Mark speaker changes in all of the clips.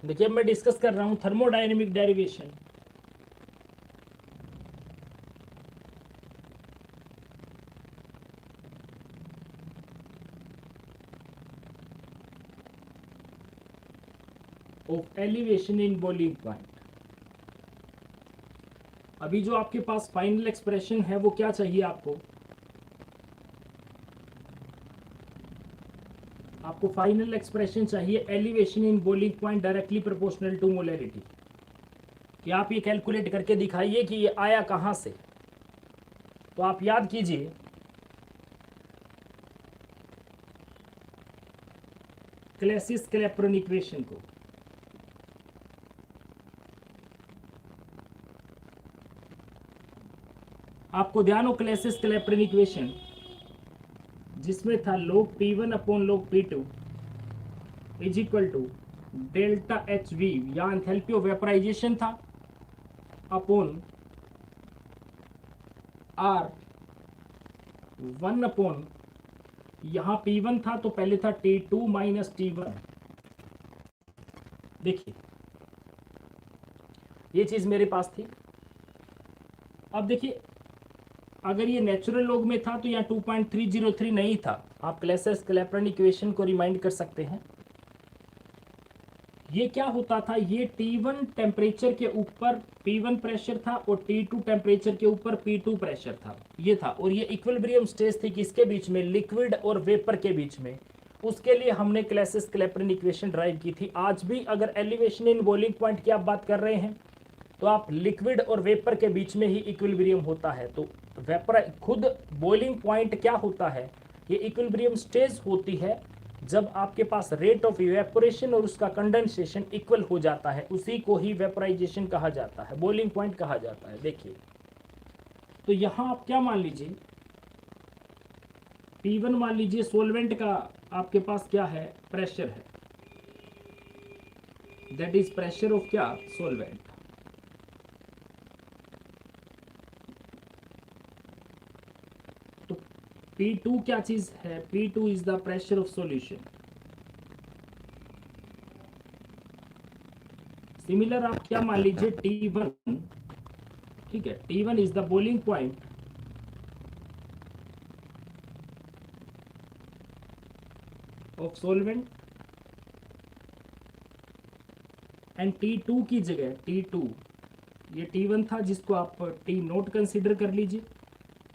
Speaker 1: देखिए मैं डिस्कस कर रहा हूं thermodynamic derivation. Of elevation in boiling point. अभी जो आपके पास फाइनल एक्सप्रेशन है वो क्या चाहिए आपको? आपको फाइनल एक्सप्रेशन चाहिए elevation in boiling point directly proportional to molarity. कि आप ये कैलकुलेट करके दिखाइए कि ये आया कहां से। तो आप याद कीजिए क्लैसिस क्लैपेरॉन इक्वेशन को। आपको ध्यान हो क्लैसिस क्लैपेरॉन इक्वेशन जिसमें था log P1 upon log P2 is equal to delta H V, या एंथैल्पी ऑफ वेपराइजेशन था, अपॉन आर वन अपॉन, यहां P1 था तो पहले था T2 माइनस T1। देखिए ये चीज मेरे पास थी। अब देखिए अगर ये नेचुरल लॉग में था तो यहाँ 2.303 नहीं था। आप क्लैसिस क्लैपेरॉन इक्वेशन को रिमाइंड कर सकते हैं। ये क्या होता था, ये T1 टेम्परेचर के ऊपर P1 प्रेशर था और T2 टेम्परेचर के ऊपर P2 प्रेशर था, ये था। और ये इक्विलिब्रियम स्टेज थी किसके बीच में? लिक्विड और वेपर के बीच में। उसके लिए हमने क्लैसिस क्लैपेरॉन इक्वेशन ड्राइव की थी। आज भी अगर एलिवेशन इन बॉइलिंग पॉइंट की आप बात कर रहे हैं तो आप लिक्विड और वेपर के बीच में ही इक्विलिब्रियम होता है। तो वेपर खुद बॉइलिंग पॉइंट क्या होता है? ये इक्विलिब्रियम स्टेज होती है जब आपके पास रेट ऑफ इवेपोरेशन और उसका कंडेंसेशन इक्वल हो जाता है, उसी को ही वेपराइजेशन कहा जाता है, बॉइलिंग पॉइंट कहा जाता है। देखिए तो यहां आप क्या मान लीजिए, P1 मान लीजिए सोलवेंट का आपके पास क्या है? प्रेशर है, दैट इज प्रेशर ऑफ क्या? सोलवेंट। तो P2 क्या चीज है? P2 is the pressure of solution. Similar आप क्या मान लीजिए T1, ठीक है, T1 is the boiling point of solvent and T2 की जगह T2, ये T1 था जिसको आप T नोट कंसिडर कर लीजिए,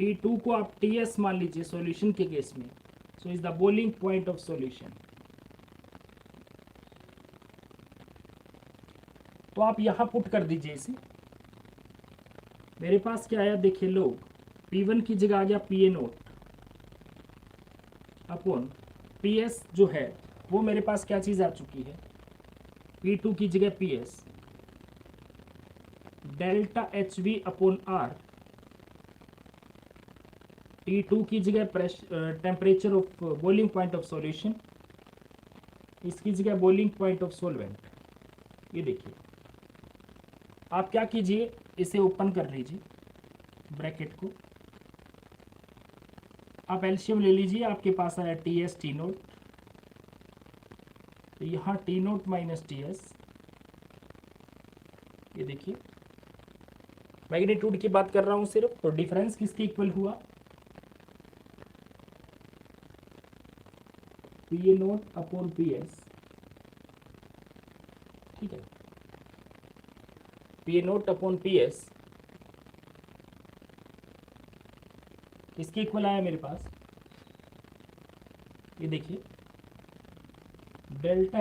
Speaker 1: T2 को आप TS मान लीजिए सॉल्यूशन के केस में। So is the boiling point of solution. तो आप यहां पुट कर दीजिए इसे। मेरे पास क्या आया देखिए, लोग P1 की जगह आ गया PA नोट अपॉन PS जो है वो मेरे पास क्या चीज आ चुकी है? P2 की जगह PS delta HV upon R, T2 की जगह temperature of boiling point of solution, इसकी जगह बॉइलिंग पॉइंट ऑफ सॉल्वेंट। ये देखिए आप क्या कीजिए, इसे ओपन कर लीजिए ब्रैकेट को, आप एलसीएम ले लीजिए। आपके पास आया TS T नोट, तो यहाँ T नोट माइनस TS, ये देखिए मैग्नीट्यूड की बात कर रहा हूं सिर्फ। तो डिफरेंस किसके इक्वल हुआ? PA नोट अपॉन PS, ठीक है, PA नोट अपॉन PS किसके इक्वल आया मेरे पास? ये देखिए delta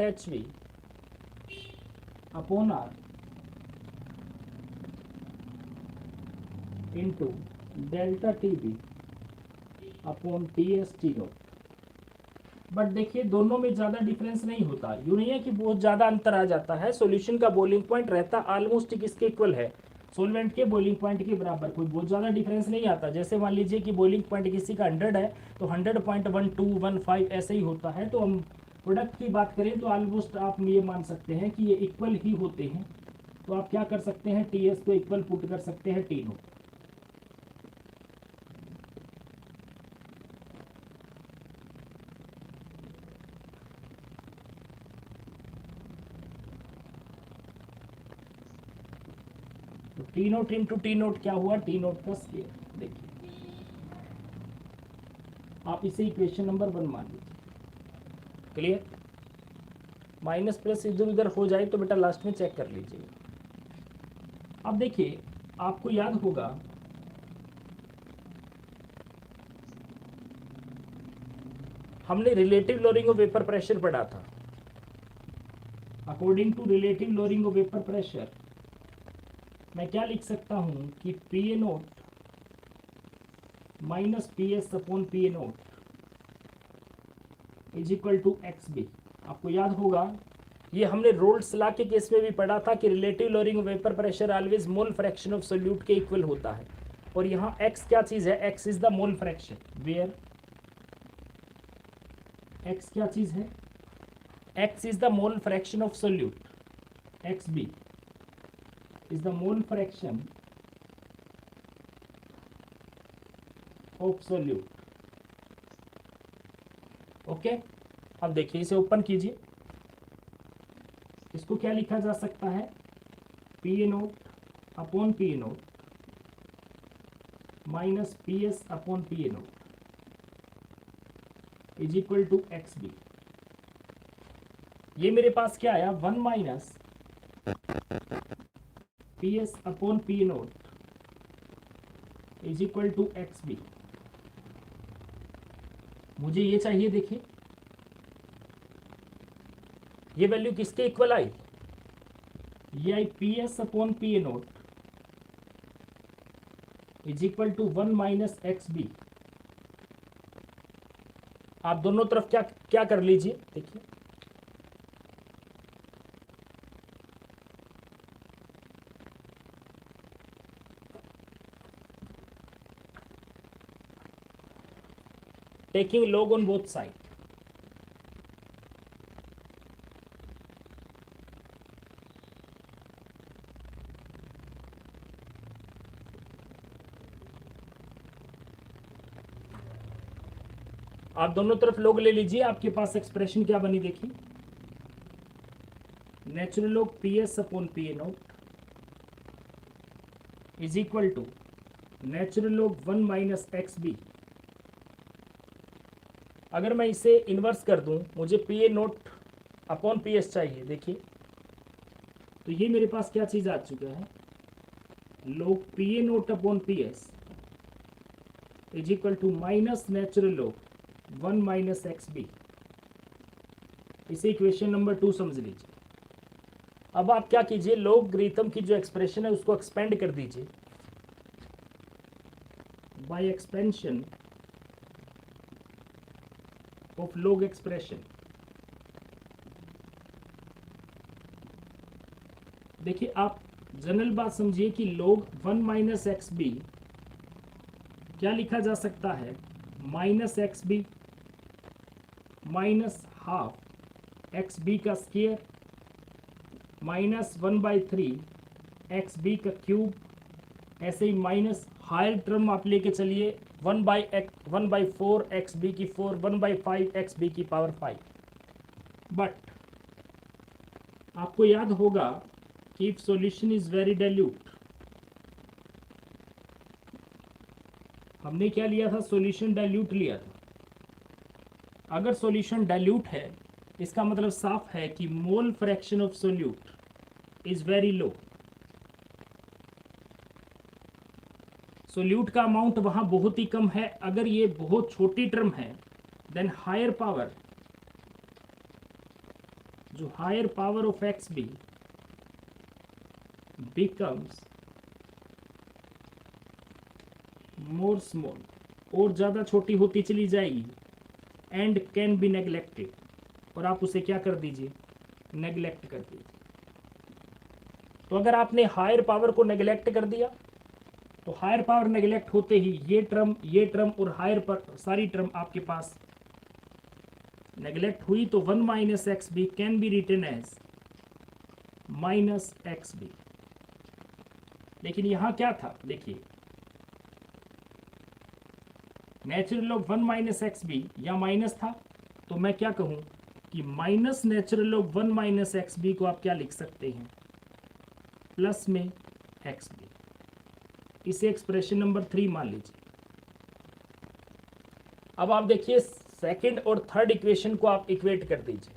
Speaker 1: HV upon R into delta TB upon TS T note. But देखिए दोनों में ज़्यादा डिफरेंस नहीं होता, यूँ नहीं है कि बहुत ज़्यादा अंतर आ जाता है। सॉल्यूशन का बॉइलिंग पॉइंट रहता ऑलमोस्ट किसके इक्वल है? सोलवेंट के बॉइलिंग पॉइंट के बराबर, कोई बहुत ज़्यादा डिफरेंस नहीं आता। जैसे मान लीजिए कि बॉइलिंग पॉइंट किसी का 100 है तो 100.1215 ऐसे ही होता है। तो हम प्रोडक्ट की बात करें तो ऑलमोस्ट आप ये मान सकते हैं कि ये इक्वल ही होते हैं। तो आप क्या कर सकते हैं, TS को इक्वल पुट कर सकते हैं T नोट। तो T note into T note क्या हुआ, टी नोट का स्क्वायर। देखिए आप इसे इक्वेशन नंबर 1 मान लीजिए। क्लियर? माइनस प्लस इधर उधर हो जाए तो बेटा लास्ट में चेक कर लीजिएगा। अब देखिए आपको याद होगा हमने relative lowering of vapour pressure पढ़ा था। According to relative lowering of vapour pressure मैं क्या लिख सकता हूं कि P A nought minus P S upon P A nought is equal to X B. आपको याद होगा ये हमने रोल्स लॉ के केस में भी पढ़ा था कि relative lowering of vapour pressure always mole fraction of solute के इक्वल होता है। और यहाँ x क्या चीज है, x is the mole fraction, where x क्या चीज है, x is the mole fraction of solute, xb is the mole fraction of solute। Okay अब देखिए इसे ओपन कीजिए। इसको क्या लिखा जा सकता है, P A nought upon P A nought minus P S upon P A nought is equal to X B. ये मेरे पास क्या आया, 1 minus P S upon P A nought is equal to X B. मुझे ये चाहिए, देखिए ये वैल्यू किसके इक्वल आई, ये आई P S upon P A nought is equal to 1 minus X B. आप दोनों तरफ क्या क्या कर लीजिए, देखिए taking log on both sides। आप दोनों तरफ log ले लीजिए, आपके पास एक्सप्रेशन क्या बनी देखिए, natural log P S upon P A nought is equal to natural log 1 minus X B. अगर मैं इसे इन्वर्स कर दूं, मुझे P A nought upon P S चाहिए, देखिए तो ये मेरे पास क्या चीज़ आ चुका है, log P A nought upon P S is equal to minus natural log 1 minus X B. इसे इक्वेशन नंबर 2 समझ लीजिए। अब आप क्या कीजिए, लॉगरिथम की जो एक्सप्रेशन है उसको एक्सपेंड कर दीजिए by expansion of log expression. देखिए आप जनरल बात समझिए कि log 1 माइनस एक्स बी क्या लिखा जा सकता है, minus X B minus half X B का स्क्वायर माइनस 1/3 एक्स बी का क्यूब। ऐसे ही माइनस हायर टर्म आप लेके चलिए 1/4 एक्स बी की 4 1/5 एक्स बी की पावर 5। बट आपको याद होगा कि if solution is very dilute, हमने क्या लिया था, सॉल्यूशन डाइल्यूट लिया था। अगर सॉल्यूशन डाइल्यूट है इसका मतलब साफ है कि मोल fraction of solute is very low. Solute का अमाउंट वहां बहुत ही कम है। अगर ये बहुत छोटी टर्म है देन हायर पावर, जो higher power of X B becomes more small, और ज्यादा छोटी होती चली जाएगी एंड कैन बी नेग्लेक्टेड, और आप उसे क्या कर दीजिए, नेग्लेक्ट कर दीजिए। तो अगर आपने हायर पावर को नेग्लेक्ट कर दिया तो हायर पावर नेग्लेक्ट होते ही ये टर्म और हायर पर सारी टर्म आपके पास नेग्लेक्ट हुई, तो 1 minus X B can be written as minus X B. लेकिन यहां क्या था, देखिए natural log 1 minus X B या माइनस था, तो मैं क्या कहूं कि minus natural log 1 minus X B को आप क्या लिख सकते हैं, प्लस में एक्स बी। इसे एक्सप्रेशन नंबर 3 मान लीजिए। अब आप देखिए सेकंड और थर्ड इक्वेशन को आप इक्वेट कर दीजिए।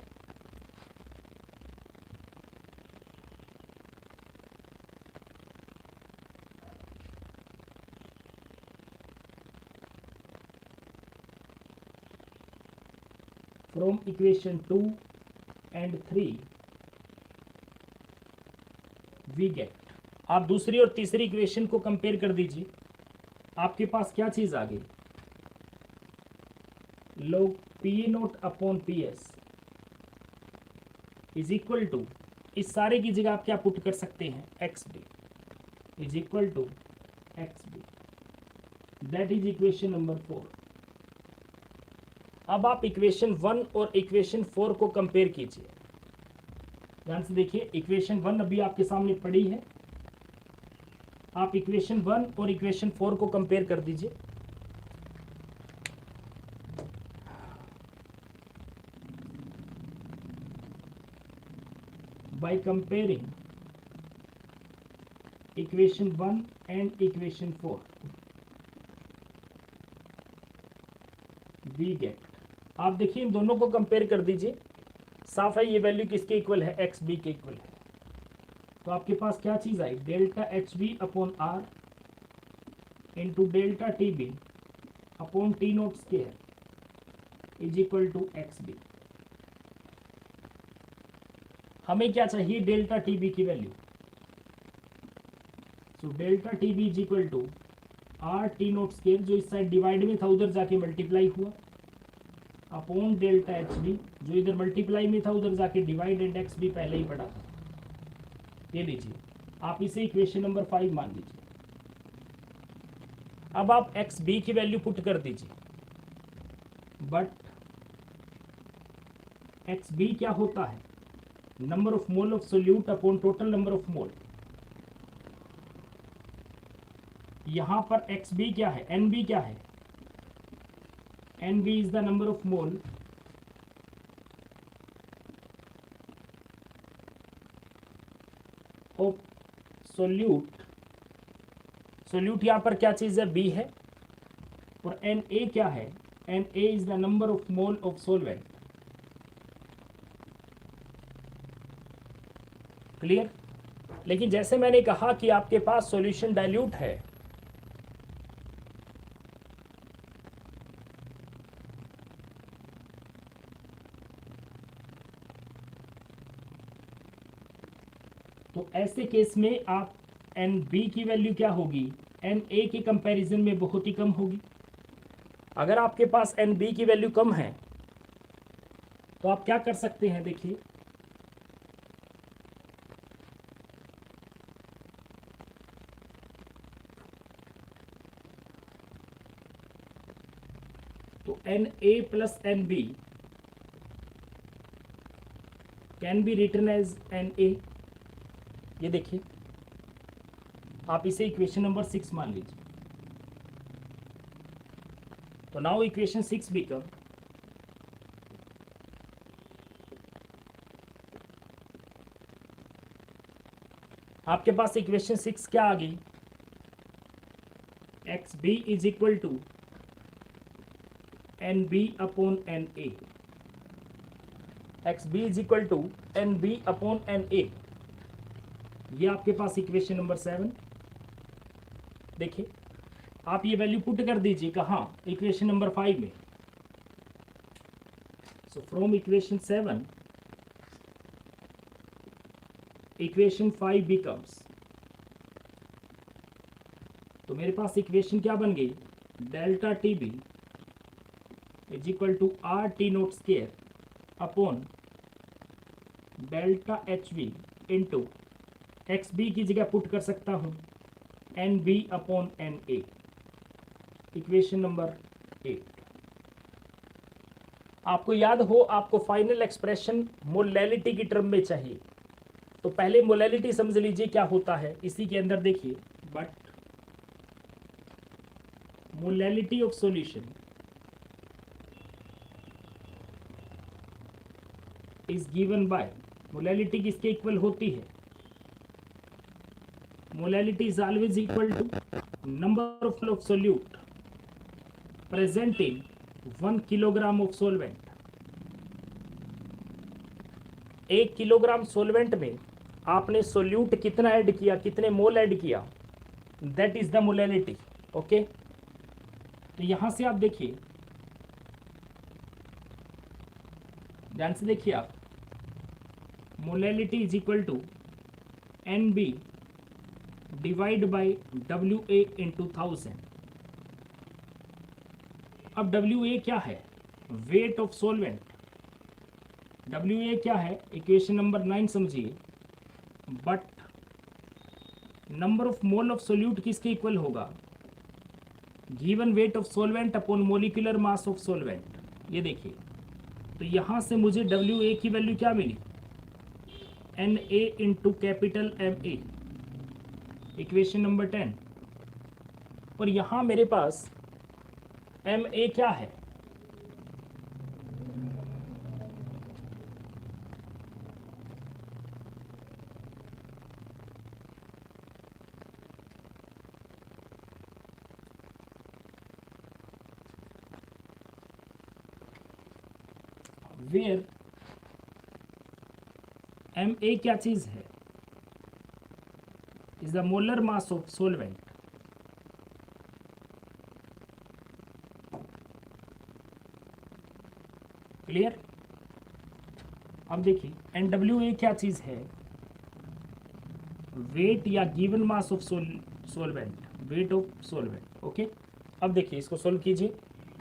Speaker 1: From equation 2 and 3 we get, आप दूसरी और तीसरी इक्वेशन को कंपेयर कर दीजिए। आपके पास क्या चीज आ गई, log P nought upon P S is equal to, इस सारे की जगह आप क्या पुट कर सकते हैं, X B is equal to X B, that is equation number 4। अब आप इक्वेशन 1 और इक्वेशन 4 को कंपेयर कीजिए। ध्यान से देखिए, इक्वेशन 1 अभी आपके सामने पड़ी है, आप इक्वेशन 1 और इक्वेशन 4 को कंपेयर कर दीजिए। By comparing equation 1 and equation 4 we get, आप देखिए इन दोनों को कंपेयर कर दीजिए। साफ है ये वैल्यू किसके इक्वल है, एक्स बी के इक्वल है। तो आपके पास क्या चीज आई, delta H B upon R into delta T B upon T nought square is equal to X B. हमें क्या चाहिए, डेल्टा टी बी की value. So delta T B is equal to R T nought square, जो इस side divide में था उधर जाके मल्टीप्लाई हुआ, अपॉन डेल्टा एच बी, जो इधर मल्टीप्लाई में था उधर जाके डिवाइड, एंड एक्स बी पहले ही पड़ा था। ये लीजिए, आप इसे इक्वेशन नंबर 5 मान लीजिए। अब आप एक्स बी की वैल्यू पुट कर दीजिए, बट एक्स बी क्या होता है, number of mole of solute upon total number of मोल। यहां पर एक्स बी क्या है, एन बी क्या है, N B is the number of mole of solute. Solute यहां पर क्या चीज है, बी है, और एन ए क्या है, N A is the number of mole of solvent. Clear. लेकिन जैसे मैंने कहा कि आपके पास सॉल्यूशन डाइल्यूट है, तो ऐसे केस में आप एन बी की वैल्यू क्या होगी, एन ए के कंपैरिजन में बहुत ही कम होगी। अगर आपके पास एन बी की वैल्यू कम है तो आप क्या कर सकते हैं, देखिए तो N A plus N B can be written as N A. ये देखिए, आप इसे इक्वेशन नंबर 6 मान लीजिए। तो नाउ इक्वेशन 6 बिकम, आपके पास इक्वेशन 6 क्या आ गई, X B is equal to N B upon N A, X B is equal to N B upon N A. ये आपके पास इक्वेशन नंबर 7। देखिए, आप ये वैल्यू पुट कर दीजिए कहाँ, इक्वेशन नंबर 5 में। So from equation 7 equation 5 becomes, तो मेरे पास इक्वेशन क्या बन गई, delta T B is equal to R T nought square upon delta H B into X B की जगह पुट कर सकता हूं N B upon N A, equation number 8। आपको याद हो, आपको फाइनल एक्सप्रेशन मोलैलिटी की टर्म में चाहिए, तो पहले मोलैलिटी समझ लीजिए क्या होता है। इसी के अंदर देखिए, but molality of solution is given by, molality किसके इक्वल होती है, molality is always equal to number of solute present in 1 kilogram of solvent. 1 kilogram solvent में आपने सोल्यूट कितना ऐड किया, कितने मोल ऐड किया, that is the molality. Okay, तो यहां से आप देखिए, ध्यान से देखिए आप, molality is equal to NB divide by WA into 1000. अब WA क्या है, वेट ऑफ सोलवेंट. WA क्या है, इक्वेशन नंबर 9 समझिए. But number of mole of solute किसके इक्वल होगा, given weight of solvent upon molecular mass of solvent. ये देखिए, तो यहां से मुझे WA की वैल्यू क्या मिली, NA into capital MA, equation number 10. और यहां मेरे पास MA क्या है, वेयर MA क्या चीज है, is the molar mass of solvent. Clear. अब देखिए NWA क्या चीज है, वेट या given mass of solvent, weight of solvent. Okay, अब देखिए इसको सोल्व कीजिए.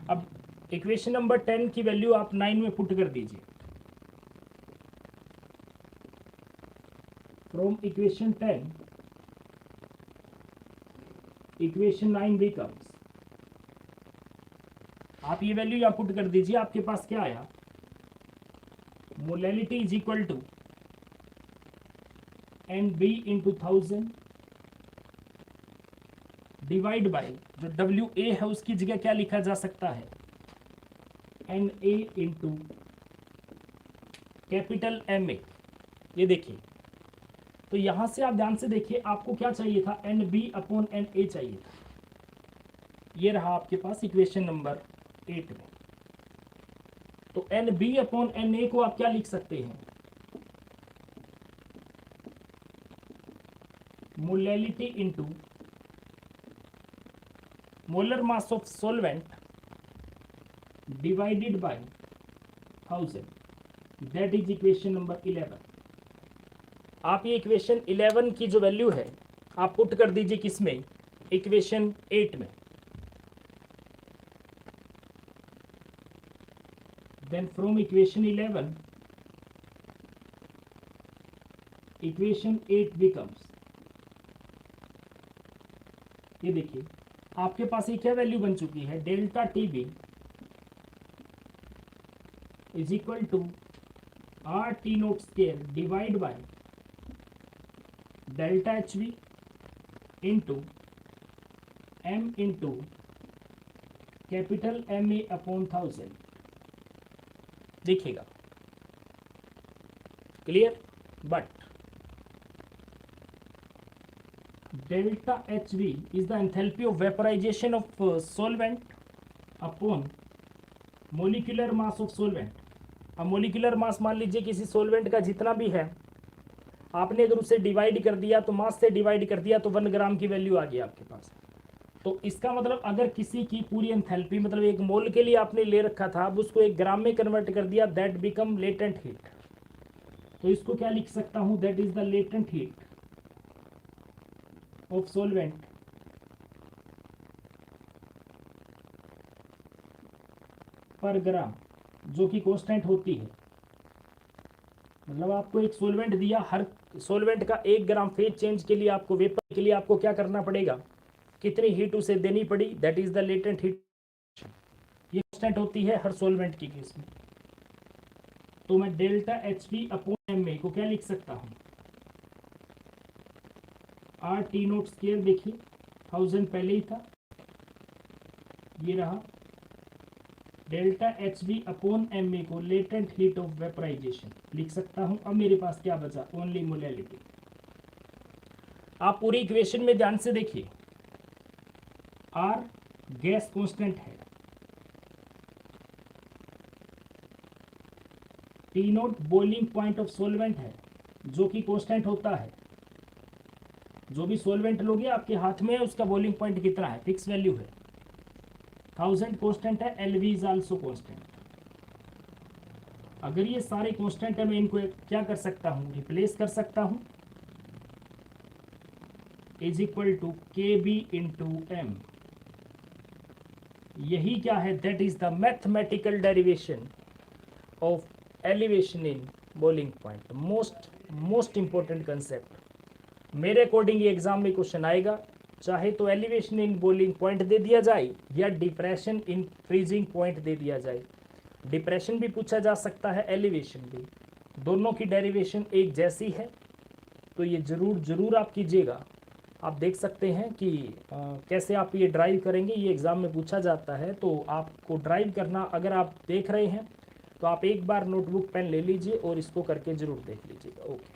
Speaker 1: अब इक्वेशन नंबर 10 की वैल्यू आप 9 में पुट कर दीजिए. फ्रॉम इक्वेशन 10 इक्वेशन 9 बिकम्स, आप ये वैल्यू यहाँ पुट कर दीजिए. आपके पास क्या आया, molality is equal to NB into 1000 divide by, जो WA है उसकी जगह क्या लिखा जा सकता है, NA इंटू कैपिटल MA. ये देखिए, तो यहां से आप ध्यान से देखिए, आपको क्या चाहिए था, NB अपॉन NA चाहिए था. ये रहा आपके पास इक्वेशन नंबर 8 में. तो NB अपॉन NA को आप क्या लिख सकते हैं, molality into molar mass of solvent divided by 1000, that is equation number 11. आप ये इक्वेशन 11 की जो वैल्यू है आप पुट कर दीजिए किसमें, इक्वेशन 8 में. Then from equation 11 equation 8 becomes, ये देखिए आपके पास ये क्या वैल्यू बन चुकी है, delta TB is equal to RT nought square divide by delta HB into M into capital MA upon 1000. देखिएगा, clear. But delta HB is the enthalpy of vaporization of solvent upon molecular mass of solvent. अब molecular mass मान लीजिए किसी solvent का जितना भी है, आपने अगर उसे डिवाइड कर दिया, तो मास से डिवाइड कर दिया, तो 1 ग्राम की वैल्यू आ गई आपके पास. तो इसका मतलब अगर किसी की पूरी एंथैल्पी, मतलब 1 मोल के लिए आपने ले रखा था, अब उसको 1 ग्राम में कन्वर्ट कर दिया, दैट बिकम लेटेंट हीट. तो इसको क्या लिख सकता हूं, that is the latent heat of solvent पर ग्राम, जो कि कांस्टेंट होती है. मतलब आपको एक सोलवेंट दिया, हर सोलवेंट का 1 ग्राम फेज चेंज के लिए आपको, वेपर के लिए आपको क्या करना पड़ेगा, कितनी हीट उसे देनी पड़ी, that is the latent heat. ये कांस्टेंट होती है हर सोलवेंट की केस में. तो मैं डेल्टा HB अपॉन MA को क्या लिख सकता हूं, RT नोट स्क्वायर. देखिए 1000 पहले ही था, ये रहा डेल्टा HB अपॉन MA को लेटेंट हीट ऑफ वेपराइजेशन लिख सकता हूं. अब मेरे पास क्या बचा, ओनली मोलैलिटी. आप पूरी इक्वेशन में ध्यान से देखिए, आर गैस कांस्टेंट है, T not boiling point of solvent है जो कि कांस्टेंट होता है। जो भी सॉल्वेंट लोगे आपके हाथ में उसका बॉइलिंग पॉइंट कितना है, फिक्स वैल्यू है, 1000 कांस्टेंट है, एलवी इज आल्सो कांस्टेंट। अगर ये सारे कांस्टेंट है मैं इनको क्या कर सकता हूँ, रिप्लेस कर सकता हूँ, is equal to K B into M. यही क्या है, that is the mathematical derivation of elevation in boiling point. Most important concept. मेरे अकॉर्डिंग ये एग्जाम में क्वेश्चन आएगा, चाहे तो एलिवेशन इन बॉइलिंग पॉइंट दे दिया जाए या डिप्रेशन इन फ्रीजिंग पॉइंट दे दिया जाए। डिप्रेशन भी पूछा जा सकता है, एलिवेशन भी, दोनों की डेरिवेशन एक जैसी है, तो ये जरूर आप कीजिएगा। आप देख सकते हैं कि कैसे आप ये ड्राइव करेंगे, ये एग्ज़ाम में पूछा जाता है। तो आपको ड्राइव करना, अगर आप देख रहे हैं तो आप एक बार नोटबुक पेन ले लीजिए और इसको करके ज़रूर देख लीजिएगा। ओके,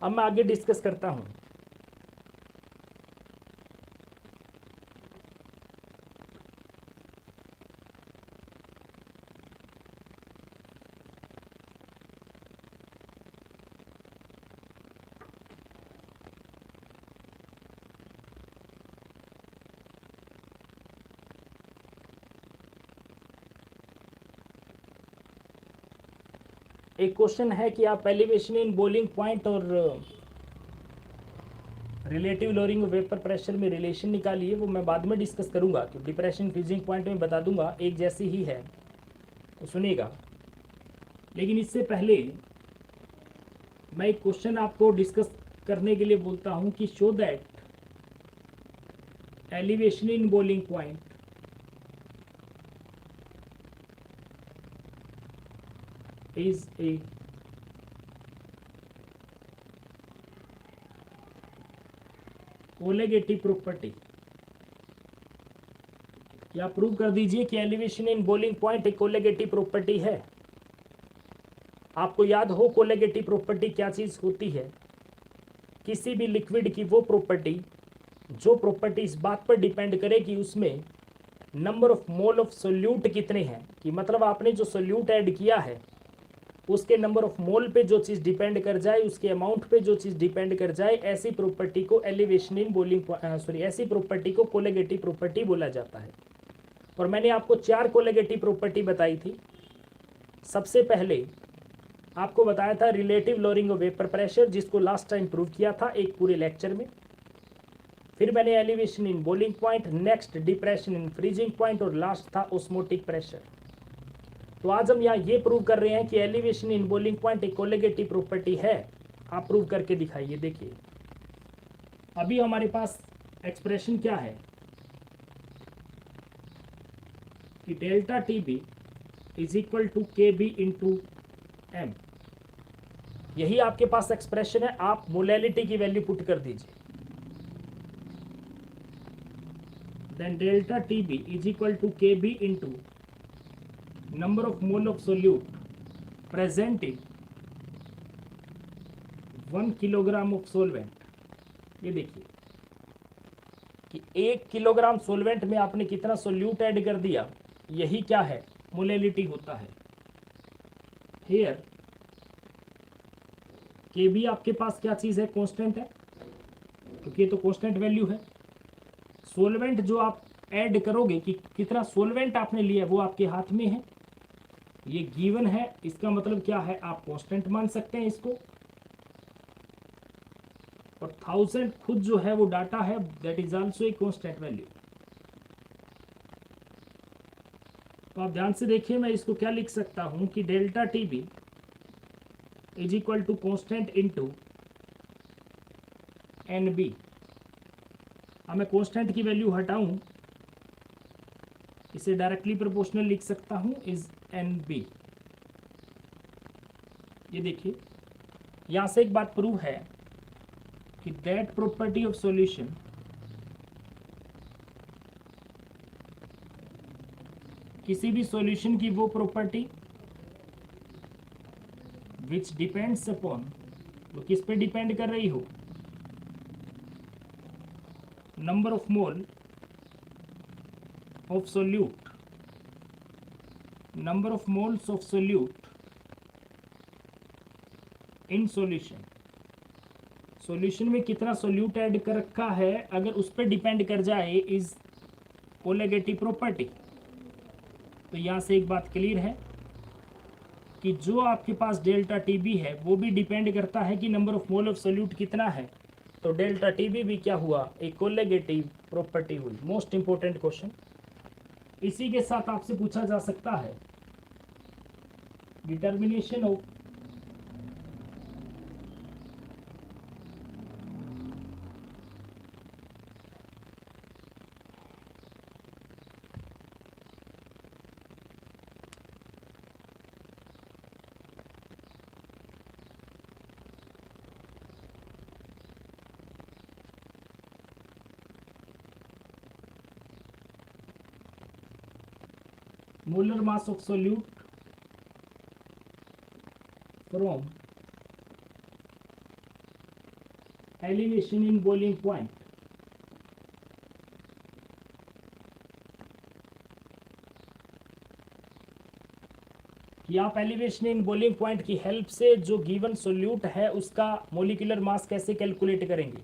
Speaker 1: अब मैं आगे डिस्कस करता हूँ। एक क्वेश्चन है कि आप एलिवेशन इन बॉइलिंग पॉइंट और रिलेटिव लोअरिंग वेपर प्रेशर में रिलेशन निकालिए। वो मैं बाद में डिस्कस करूंगा, तो डिप्रेशन फ्रीजिंग पॉइंट में बता दूंगा, एक जैसी ही है, तो सुनिएगा। लेकिन इससे पहले मैं एक क्वेश्चन आपको डिस्कस करने के लिए बोलता हूं कि show that elevation in boiling point is a colligative property. या प्रूव कर दीजिए कि एलिवेशन इन बॉइलिंग पॉइंट एक कोलेगेटिव प्रॉपर्टी है। आपको याद हो कोलेगेटिव प्रॉपर्टी क्या चीज होती है, किसी भी लिक्विड की वो प्रॉपर्टी जो प्रॉपर्टी इस बात पर डिपेंड करे कि उसमें number of mole of solute कितने हैं, कि मतलब आपने जो सोल्यूट ऐड किया है उसके नंबर ऑफ मोल पे जो चीज़ डिपेंड कर जाए, उसके अमाउंट पे जो चीज़ डिपेंड कर जाए, ऐसी प्रॉपर्टी को एलिवेशन इन बॉइलिंग ऐसी प्रॉपर्टी को कोलेगेटिव प्रॉपर्टी बोला जाता है। और मैंने आपको 4 कोलेगेटिव प्रॉपर्टी बताई थी। सबसे पहले आपको बताया था relative lowering of vapour pressure, जिसको लास्ट टाइम प्रूव किया था एक पूरे लेक्चर में। फिर मैंने elevation in boiling point, next depression in freezing point, और लास्ट था ऑस्मोटिक प्रेशर। तो आज हम यहाँ ये प्रूव कर रहे हैं कि एलिवेशन इन बॉइलिंग पॉइंट एक कोलेगेटिव प्रॉपर्टी है। आप प्रूव करके दिखाइए। देखिए अभी हमारे पास एक्सप्रेशन क्या है कि delta T B is equal to K B into M. यही आपके पास एक्सप्रेशन है। आप मोलैलिटी की वैल्यू पुट कर दीजिए। Then delta T B is equal to K B into number of mole of solute present in 1 kilogram of solvent. ये देखिए कि 1 किलोग्राम सोलवेंट में आपने कितना सोल्यूट ऐड कर दिया, यही क्या है, मोलैलिटी होता है। हियर के भी आपके पास क्या चीज है, कांस्टेंट है, क्योंकि ये तो कांस्टेंट वैल्यू है। सोलवेंट जो आप ऐड करोगे कि कितना सोलवेंट आपने लिया वो आपके हाथ में है, ये गिवन है। इसका मतलब क्या है, आप कांस्टेंट मान सकते हैं इसको। और 1000 खुद जो है वो डाटा है, that is also a constant value. तो आप ध्यान से देखिए, मैं इसको क्या लिख सकता हूं कि delta T B is equal to constant into N B. अब मैं कांस्टेंट की वैल्यू हटाऊं, इसे डायरेक्टली प्रोपोर्शनल लिख सकता हूं, इज एन बी। ये देखिए यहां से एक बात प्रूव है कि दैट प्रॉपर्टी ऑफ सॉल्यूशन किसी भी सॉल्यूशन की वो प्रॉपर्टी विच डिपेंड्स अपॉन, वो किस पे डिपेंड कर रही हो, number of mole of solute, number of moles of solute in solution, solution में कितना सोल्यूट ऐड कर रखा है अगर उस पर डिपेंड कर जाए इज कोलेगेटिव प्रॉपर्टी। तो यहाँ से एक बात क्लियर है कि जो आपके पास डेल्टा टी बी है वो भी डिपेंड करता है कि number of mole of solute कितना है। तो डेल्टा टी बी भी क्या हुआ, एक कोलेगेटिव प्रॉपर्टी हुई। Most important question. इसी के साथ आपसे पूछा जा सकता है determination of molar mass of solute from elevation in boiling point कि आप एलिवेशन इन बॉइलिंग पॉइंट की हेल्प से जो गिवन सोल्यूट है उसका मोलिकुलर मास कैसे कैलकुलेट करेंगे,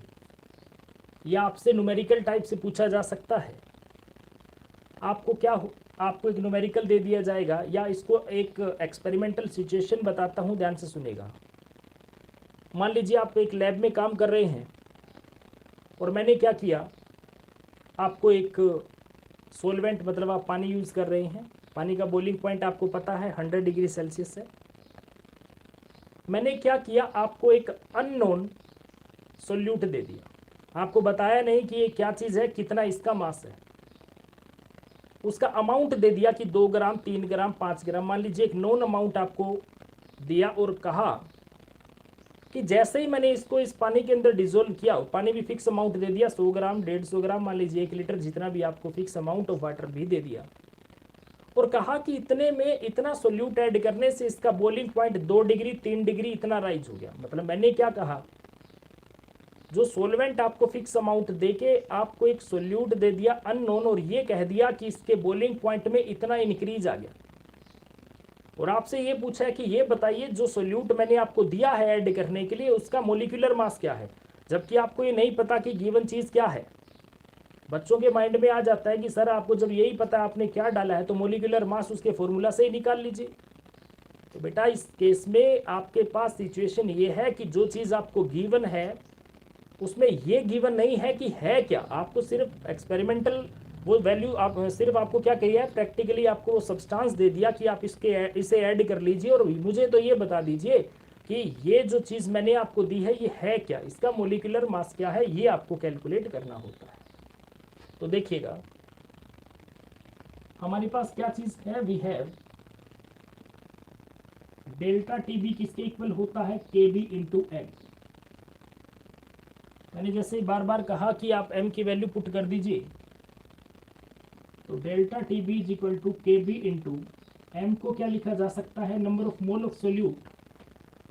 Speaker 1: या आपसे न्यूमेरिकल टाइप से पूछा जा सकता है। आपको एक न्यूमेरिकल दे दिया जाएगा या इसको एक एक्सपेरिमेंटल सिचुएशन बताता हूँ, ध्यान से सुनेगा। मान लीजिए आप एक लैब में काम कर रहे हैं और मैंने क्या किया, आपको एक सोलवेंट मतलब आप पानी यूज़ कर रहे हैं, पानी का बॉइलिंग पॉइंट आपको पता है 100 डिग्री सेल्सियस है। मैंने क्या किया, आपको एक अननोन सोल्यूट दे दिया, आपको बताया नहीं कि ये क्या चीज़ है, कितना इसका मास है, उसका अमाउंट दे दिया कि 2 ग्राम 3 ग्राम 5 ग्राम, मान लीजिए एक नोन अमाउंट आपको दिया और कहा कि जैसे ही मैंने इसको इस पानी के अंदर डिजोल्व किया, पानी भी फिक्स अमाउंट दे दिया 100 ग्राम 150 ग्राम, मान लीजिए 1 लीटर, जितना भी आपको फिक्स अमाउंट ऑफ वाटर भी दे दिया और कहा कि इतने में इतना सोल्यूट ऐड करने से इसका बॉइलिंग पॉइंट 2 डिग्री 3 डिग्री इतना राइज हो गया। मतलब मैंने क्या कहा, जो सोलवेंट आपको फिक्स अमाउंट देके आपको एक सोल्यूट दे दिया अननोन और ये कह दिया कि इसके बॉइलिंग पॉइंट में इतना इंक्रीज आ गया, और आपसे ये पूछा है कि ये बताइए जो सोल्यूट मैंने आपको दिया है ऐड करने के लिए उसका मोलिकुलर मास क्या है, जबकि आपको ये नहीं पता कि गिवन चीज़ क्या है। बच्चों के माइंड में आ जाता है कि सर आपको जब यही पता है आपने क्या डाला है तो मोलिकुलर मास उसके फॉर्मूला से ही निकाल लीजिए। तो बेटा इस केस में आपके पास सिचुएशन ये है कि जो चीज़ आपको गिवन है उसमें ये गिवन नहीं है कि है क्या, आपको सिर्फ एक्सपेरिमेंटल वो वैल्यू आप सिर्फ आपको क्या किया है, प्रैक्टिकली आपको वो सब्सटेंस दे दिया कि आप इसे ऐड कर लीजिए और मुझे तो ये बता दीजिए कि ये जो चीज़ मैंने आपको दी है ये है क्या, इसका मोलिकुलर मास क्या है, ये आपको कैलकुलेट करना होता है। तो देखिएगा हमारे पास क्या चीज़ है, we have delta T B किसके इक्वल होता है, के बी इंटू एम। मैंने जैसे बार बार कहा कि आप m की वैल्यू पुट कर दीजिए, तो delta T B is equal to K B into M को क्या लिखा जा सकता है, number of mole of solute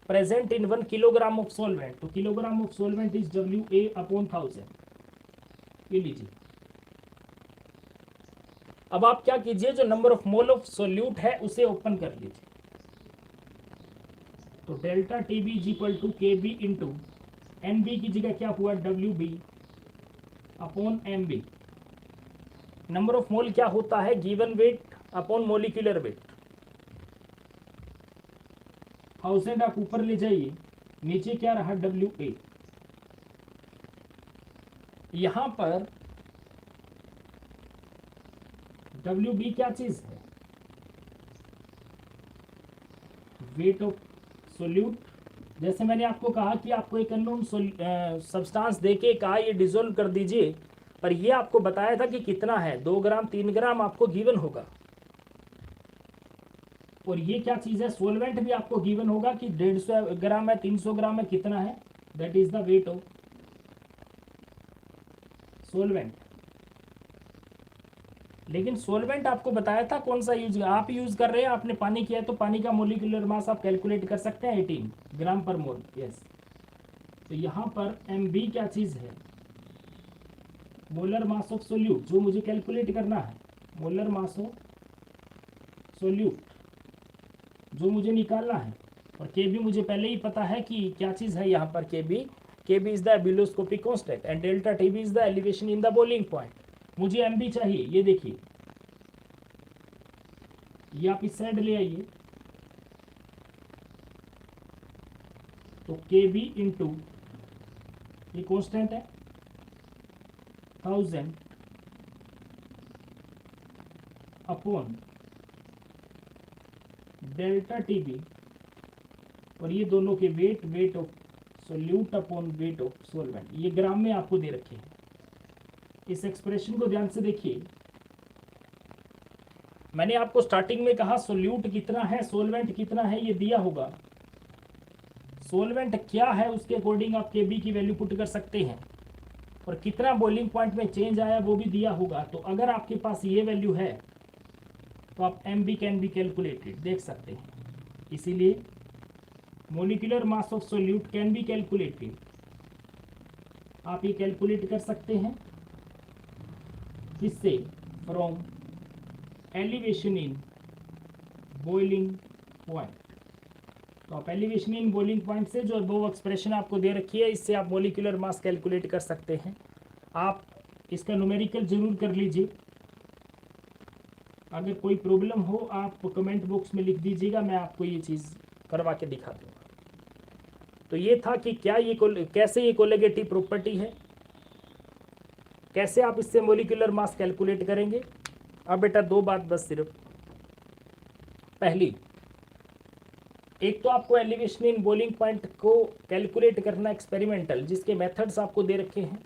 Speaker 1: present in 1 kilogram of solvent. तो kilogram of solvent is WA/1000, ये लीजिए। अब आप क्या कीजिए, जो number of mole of solute है उसे ओपन कर लीजिए। तो delta T B is equal to K B into N B की जगह क्या हुआ, WB/MB। नंबर ऑफ मोल क्या होता है, given weight upon molecular weight. 1000 आप ऊपर ले जाइए, नीचे क्या रहा, WA। यहां पर WB क्या चीज है, वेट ऑफ सोल्यूट। जैसे मैंने आपको कहा कि आपको एक अननोन सब्सटेंस देके कहा ये डिसोल्व कर दीजिए, पर ये आपको बताया था कि कितना है, 2 ग्राम 3 ग्राम आपको गिवन होगा। और ये क्या चीज़ है, सोलवेंट भी आपको गिवन होगा कि 150 ग्राम है 300 ग्राम है, कितना है, that is the weight of solvent. लेकिन सोलवेंट आपको बताया था कौन सा यूज आप यूज कर रहे हैं, आपने पानी किया तो पानी का मोलिकुलर मास आप कैलकुलेट कर सकते हैं 18 ग्राम पर मोल। यस, तो यहाँ पर MB क्या चीज़ है, मोलर मास ऑफ सोल्यूट जो मुझे कैलकुलेट करना है, मोलर मास ऑफ सोल्यूट जो मुझे निकालना है। और के बी मुझे पहले ही पता है कि क्या चीज़ है यहाँ पर, K B is the ebullioscopic constant and delta T B is the elevation in the boiling point. मुझे एम बी चाहिए, ये देखिए, ये आप इस साइड ले आइए, तो के बी इंटू ये कांस्टेंट है 1000 अपॉन डेल्टा टी बी, और ये दोनों के weight of solute upon weight of solvent, ये ग्राम में आपको दे रखे हैं। इस एक्सप्रेशन को ध्यान से देखिए, मैंने आपको स्टार्टिंग में कहा सोल्यूट कितना है, सोलवेंट कितना है, ये दिया होगा। सोलवेंट क्या है उसके अकॉर्डिंग आप के बी की वैल्यू पुट कर सकते हैं, और कितना बॉइलिंग पॉइंट में चेंज आया वो भी दिया होगा। तो अगर आपके पास ये वैल्यू है तो आप M B can be calculated देख सकते हैं। इसीलिए molecular mass of solute can be calculated, आप ये कैलकुलेट कर सकते हैं किससे, from elevation in boiling point. तो आप एलिवेशन इन बॉइलिंग पॉइंट से जो अबव एक्सप्रेशन आपको दे रखी है, इससे आप मोलिकुलर मास कैलकुलेट कर सकते हैं। आप इसका न्यूमेरिकल जरूर कर लीजिए, अगर कोई प्रॉब्लम हो आप कमेंट बॉक्स में लिख दीजिएगा, मैं आपको ये चीज़ करवा के दिखा दूँगा। तो ये था कि क्या ये कैसे ये कोलिगेटिव प्रॉपर्टी है, कैसे आप इससे मोलिकुलर मास कैलकुलेट करेंगे। अब बेटा दो बात बस सिर्फ, पहली, एक तो आपको एलिवेशन इन बॉइलिंग पॉइंट को कैलकुलेट करना एक्सपेरिमेंटल, जिसके मेथड्स आपको दे रखे हैं।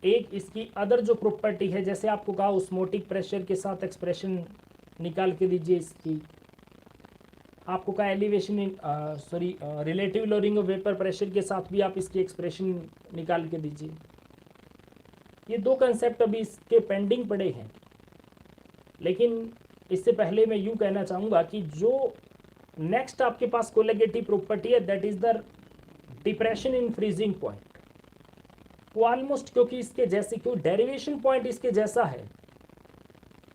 Speaker 1: एक इसकी अदर जो प्रॉपर्टी है, जैसे आपको कहा ऑस्मोटिक प्रेशर के साथ एक्सप्रेशन निकाल के दीजिए इसकी, आपको कहा elevation in relative lowering of vapour pressure के साथ भी आप इसकी एक्सप्रेशन निकाल के दीजिए। ये दो कंसेप्ट अभी इसके पेंडिंग पड़े हैं, लेकिन इससे पहले मैं यूँ कहना चाहूँगा कि जो नेक्स्ट आपके पास कोलिगेटिव प्रॉपर्टी है that is the depression in freezing point. वो ऑलमोस्ट क्योंकि इसके जैसे, क्यों डेरिवेशन पॉइंट इसके जैसा है,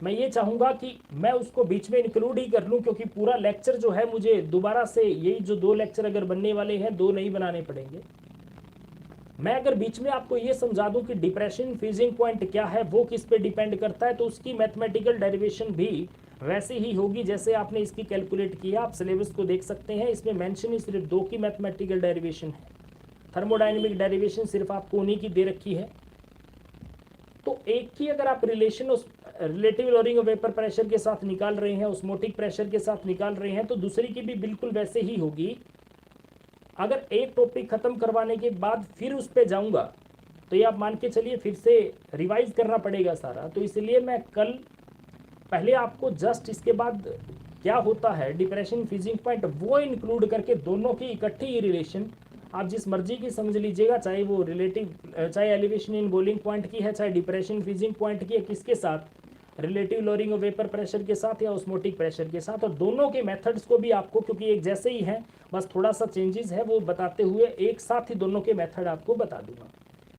Speaker 1: मैं ये चाहूँगा कि मैं उसको बीच में इंक्लूड ही कर लूँ, क्योंकि पूरा लेक्चर जो है मुझे दोबारा से यही जो दो लेक्चर अगर बनने वाले हैं, दो नहीं बनाने पड़ेंगे। मैं अगर बीच में आपको ये समझा दूं कि डिप्रेशन फ्रीजिंग पॉइंट क्या है, वो किस पे डिपेंड करता है, तो उसकी मैथमेटिकल डेरिवेशन भी वैसे ही होगी जैसे आपने इसकी कैलकुलेट किया। आप सिलेबस को देख सकते हैं, इसमें मेंशन ही सिर्फ दो की मैथमेटिकल डेरिवेशन है, थर्मोडाइनमिक डेरिवेशन सिर्फ आपको उन्हीं की दे रखी है। तो एक की अगर आप रिलेशन उस relative lowering of vapour pressure के साथ निकाल रहे हैं, ऑस्मोटिक प्रेशर के साथ निकाल रहे हैं, तो दूसरी की भी बिल्कुल वैसे ही होगी। अगर एक टॉपिक खत्म करवाने के बाद फिर उस पर जाऊंगा तो ये आप मान के चलिए फिर से रिवाइज करना पड़ेगा सारा। तो इसलिए मैं कल पहले आपको जस्ट इसके बाद क्या होता है डिप्रेशन फ्रीजिंग पॉइंट वो इंक्लूड करके दोनों की इकट्ठी रिलेशन आप जिस मर्जी की समझ लीजिएगा, चाहे वो रिलेटिव, चाहे एलिवेशन इन बॉइलिंग पॉइंट की है, चाहे डिप्रेशन फ्रीजिंग पॉइंट की है, किसके साथ, relative lowering of vapour pressure के साथ या ऑस्मोटिक प्रेशर के साथ। और दोनों के मेथड्स को भी आपको, क्योंकि एक जैसे ही हैं, बस थोड़ा सा चेंजेस है, वो बताते हुए एक साथ ही दोनों के मेथड आपको बता दूंगा।